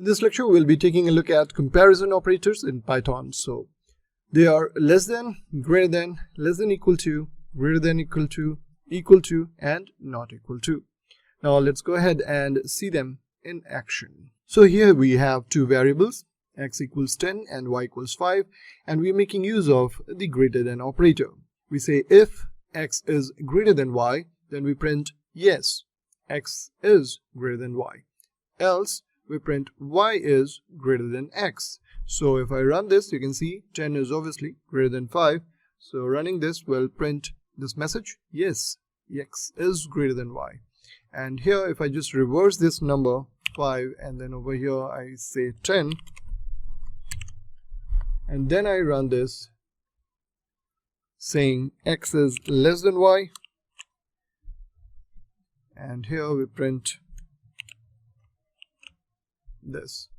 In this lecture, we'll be taking a look at comparison operators in Python. So they are less than, greater than, less than equal to, greater than equal to, and not equal to. Now let's go ahead and see them in action. So here we have two variables, x equals 10 and y equals 5, and we're making use of the greater than operator. We say if x is greater than y, then we print yes, x is greater than y. Else we print y is greater than x. So if I run this, you can see 10 is obviously greater than 5. So running this will print this message, yes, x is greater than y. And here if I just reverse this number 5 and then over here I say 10 and then I run this saying x is less than y, and here we print this.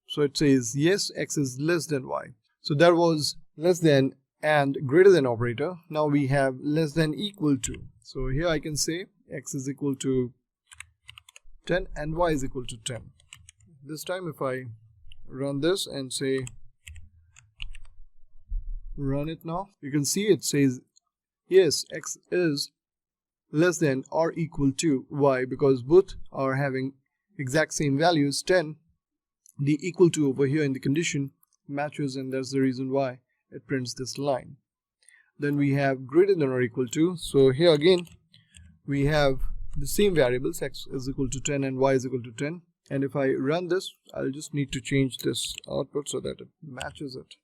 So it says yes, x is less than y. So that was less than and greater than operator. Now we have less than equal to. So here I can say x is equal to 10 and y is equal to 10. This time if I run this and say run it now, you can see it says yes, x is less than or equal to y, because both are having exact same values. 10, the equal to over here in the condition matches, and that's the reason why it prints this line. Then we have greater than or equal to. So here again we have the same variables, x is equal to 10 and y is equal to 10, and if I run this, I'll just need to change this output so that it matches it.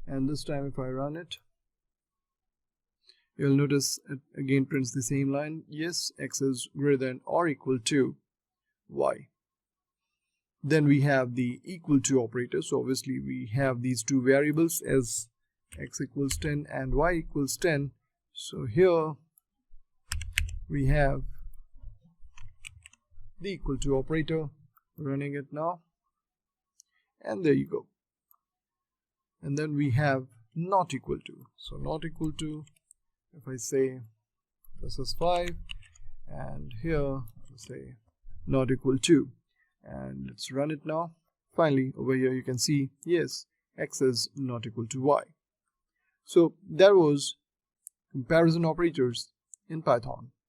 And this time if I run it, you'll notice it again prints the same line, yes, x is greater than or equal to y. Then we have the equal to operator. So obviously we have these two variables as x equals 10 and y equals 10. So here we have the equal to operator, running it now, and there you go. And then we have not equal to. So not equal to, if I say this is 5, and here I'll say not equal to, and let's run it now. Finally over here you can see yes, x is not equal to y. So that was comparison operators in Python.